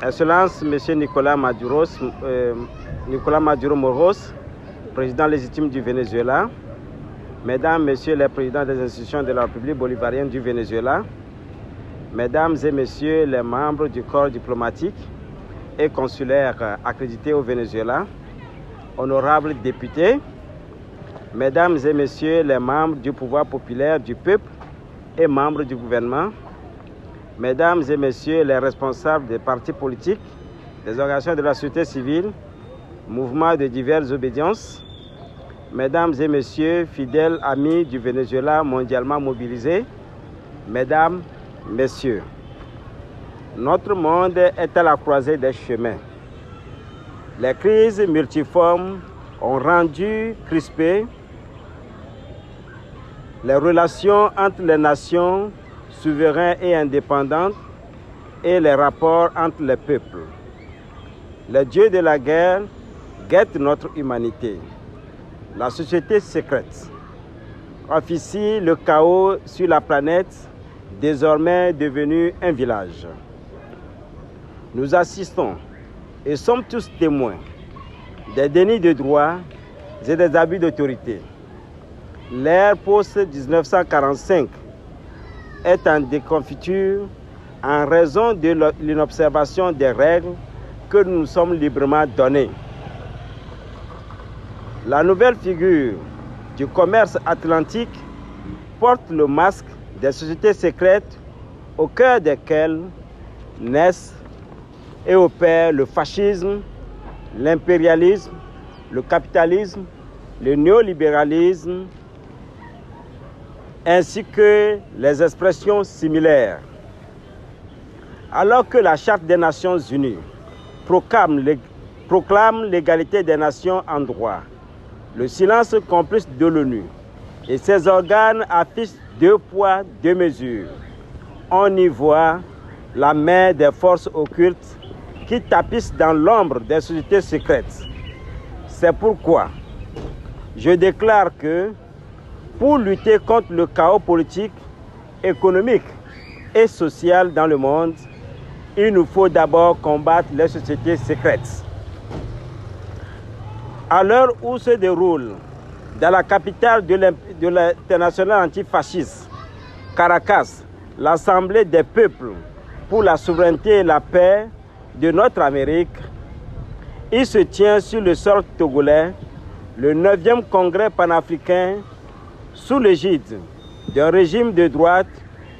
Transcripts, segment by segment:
Excellence, M. Nicolás Maduro Moros, président légitime du Venezuela, Mesdames, Messieurs les présidents des institutions de la République bolivarienne du Venezuela, Mesdames et Messieurs les membres du corps diplomatique et consulaire accrédités au Venezuela, honorables députés, Mesdames et Messieurs les membres du pouvoir populaire du peuple et membres du gouvernement, Mesdames et Messieurs les responsables des partis politiques, des organisations de la société civile, mouvements de diverses obédiences, Mesdames et Messieurs, fidèles amis du Venezuela mondialement mobilisés, Mesdames, Messieurs, notre monde est à la croisée des chemins. Les crises multiformes ont rendu crispées les relations entre les nations souveraines et indépendantes et les rapports entre les peuples. Les dieux de la guerre guettent notre humanité. La société secrète officie le chaos sur la planète, désormais devenue un village. Nous assistons et sommes tous témoins des dénis de droits et des abus d'autorité. L'ère post-1945 est en déconfiture en raison de l'inobservation des règles que nous nous sommes librement données. La nouvelle figure du commerce atlantique porte le masque des sociétés secrètes au cœur desquelles naissent et opèrent le fascisme, l'impérialisme, le capitalisme, le néolibéralisme, ainsi que les expressions similaires. Alors que la Charte des Nations Unies proclame l'égalité des nations en droit, le silence complice de l'ONU et ses organes affichent deux poids, deux mesures. On y voit la main des forces occultes qui tapissent dans l'ombre des sociétés secrètes. C'est pourquoi je déclare que pour lutter contre le chaos politique, économique et social dans le monde, il nous faut d'abord combattre les sociétés secrètes. À l'heure où se déroule dans la capitale de l'international antifasciste, Caracas, l'Assemblée des peuples pour la souveraineté et la paix de notre Amérique, il se tient sur le sol togolais le 9e congrès panafricain sous l'égide d'un régime de droite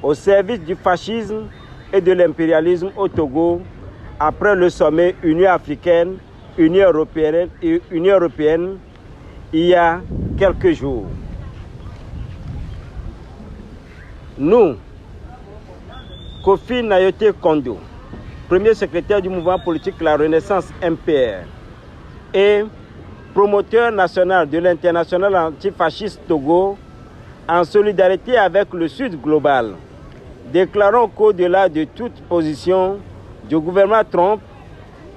au service du fascisme et de l'impérialisme au Togo après le sommet Union africaine, Union européenne il y a quelques jours. Nous, Kofi Nayote Kondo, premier secrétaire du mouvement politique La Renaissance MPR et promoteur national de l'international antifasciste Togo, en solidarité avec le Sud global, déclarons qu'au-delà de toute position du gouvernement Trump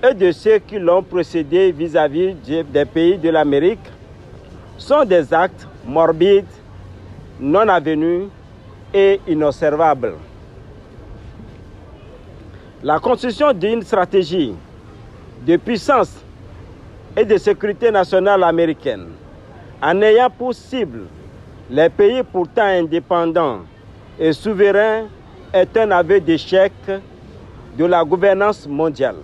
et de ceux qui l'ont précédé vis-à-vis des pays de l'Amérique, sont des actes morbides, non avenus et inobservables. La construction d'une stratégie de puissance et de sécurité nationale américaine, en ayant pour cible les pays pourtant indépendants et souverains, est un aveu d'échec de la gouvernance mondiale.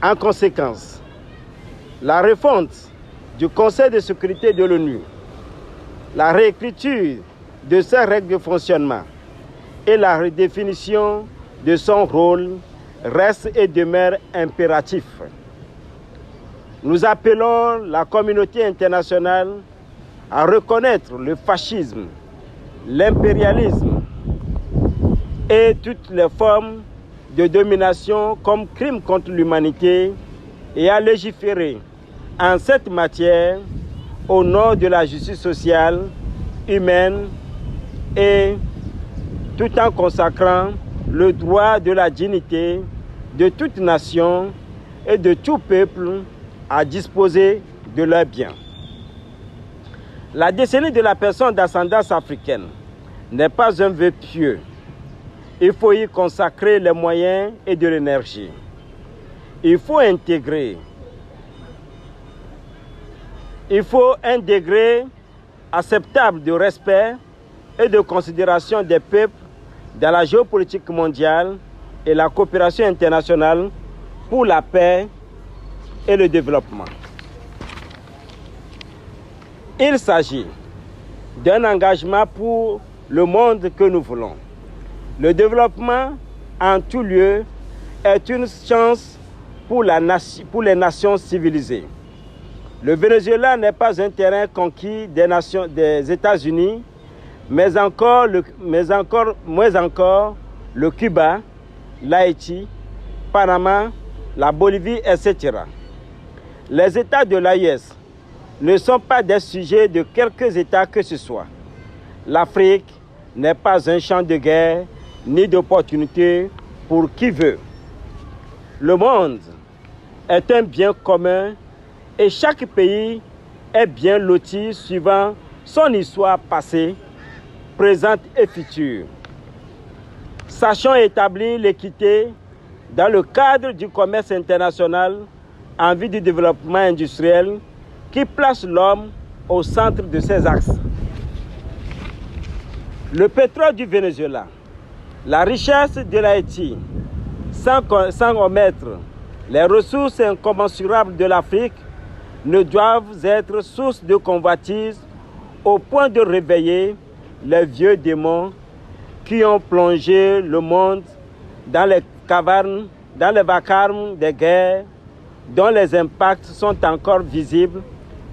En conséquence, la refonte du Conseil de sécurité de l'ONU, la réécriture de ses règles de fonctionnement et la redéfinition de son rôle restent et demeurent impératifs. Nous appelons la communauté internationale à reconnaître le fascisme, l'impérialisme et toutes les formes de domination comme crimes contre l'humanité et à légiférer en cette matière au nom de la justice sociale, humaine et tout en consacrant le droit de la dignité de toute nation et de tout peuple à disposer de leurs biens. La décennie de la personne d'ascendance africaine n'est pas un vœu pieux. Il faut y consacrer les moyens et de l'énergie. Il faut intégrer un degré acceptable de respect et de considération des peuples dans la géopolitique mondiale et la coopération internationale pour la paix et le développement. Il s'agit d'un engagement pour le monde que nous voulons. Le développement en tout lieu est une chance pour les nations civilisées. Le Venezuela n'est pas un terrain conquis des États-Unis, mais moins encore le Cuba, l'Haïti, Panama, la Bolivie, etc. Les États de l'AES ne sont pas des sujets de quelques États que ce soit. L'Afrique n'est pas un champ de guerre ni d'opportunité pour qui veut. Le monde est un bien commun et chaque pays est bien loti suivant son histoire passée, présente et future. Sachons établir l'équité dans le cadre du commerce international en vue du développement industriel qui place l'homme au centre de ses axes. Le pétrole du Venezuela, la richesse de l'Haïti, sans omettre les ressources incommensurables de l'Afrique, ne doivent être source de convoitise au point de réveiller les vieux démons qui ont plongé le monde dans les cavernes, dans les vacarmes des guerres, dont les impacts sont encore visibles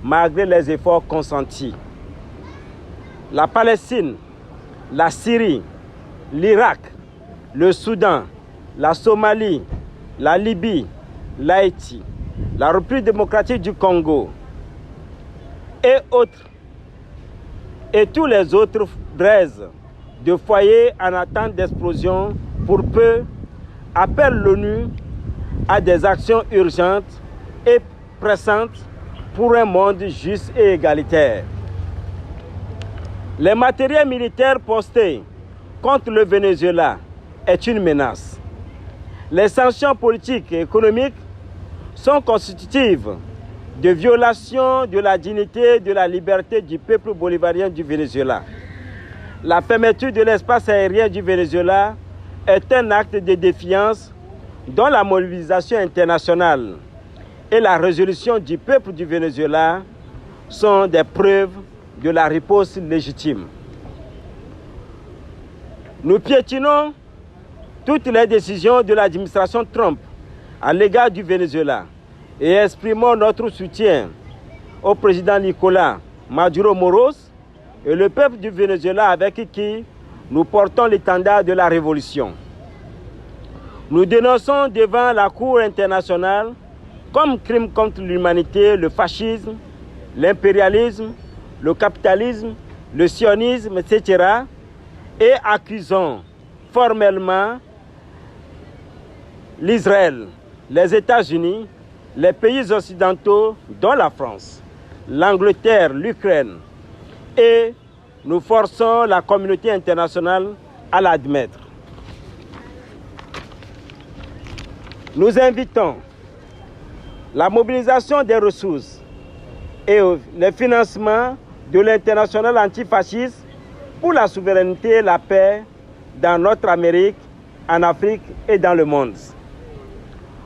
malgré les efforts consentis. La Palestine, la Syrie, l'Irak, le Soudan, la Somalie, la Libye, l'Haïti, la République démocratique du Congo et tous les autres braises de foyers en attente d'explosion pour peu appellent l'ONU à des actions urgentes et pressantes pour un monde juste et égalitaire. Les matériels militaires postés contre le Venezuela est une menace. Les sanctions politiques et économiques sont constitutives de violations de la dignité et de la liberté du peuple bolivarien du Venezuela. La fermeture de l'espace aérien du Venezuela est un acte de défiance dont la mobilisation internationale et la résolution du peuple du Venezuela sont des preuves de la riposte légitime. Nous piétinons toutes les décisions de l'administration Trump à l'égard du Venezuela et exprimons notre soutien au président Nicolás Maduro Moros et le peuple du Venezuela avec qui nous portons l'étendard de la révolution. Nous dénonçons devant la Cour internationale comme crime contre l'humanité le fascisme, l'impérialisme, le capitalisme, le sionisme, etc. et accusons formellement l'Israël, les États-Unis, les pays occidentaux, dont la France, l'Angleterre, l'Ukraine, et nous forçons la communauté internationale à l'admettre. Nous invitons la mobilisation des ressources et le financement de l'international antifasciste pour la souveraineté et la paix dans notre Amérique, en Afrique et dans le monde.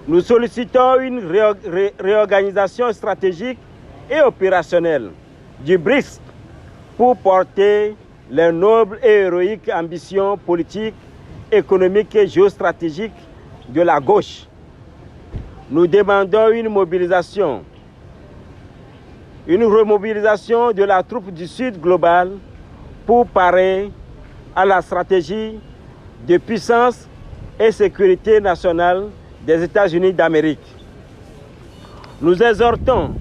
Nous sollicitons une réorganisation stratégique et opérationnelle du BRICS pour porter les nobles et héroïques ambitions politiques, économiques et géostratégiques de la gauche. Nous demandons une remobilisation de la troupe du Sud global pour parer à la stratégie de puissance et sécurité nationale des États-Unis d'Amérique. Nous exhortons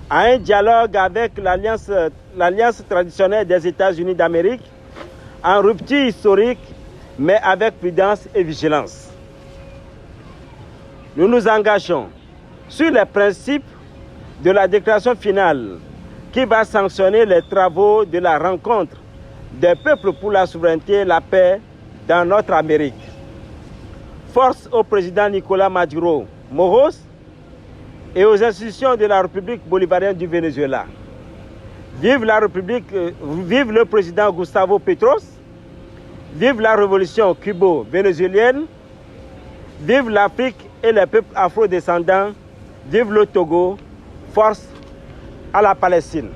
à un dialogue avec l'alliance traditionnelle des États-Unis d'Amérique en rupture historique, mais avec prudence et vigilance. Nous nous engageons sur les principes de la déclaration finale qui va sanctionner les travaux de la rencontre des peuples pour la souveraineté, la paix dans notre Amérique. Force au président Nicolás Maduro Moros et aux institutions de la République bolivarienne du Venezuela. Vive la République, vive le président Gustavo Petros, vive la révolution cubo-vénézuélienne, vive l'Afrique et les peuples afro-descendants, vive le Togo, force à la Palestine.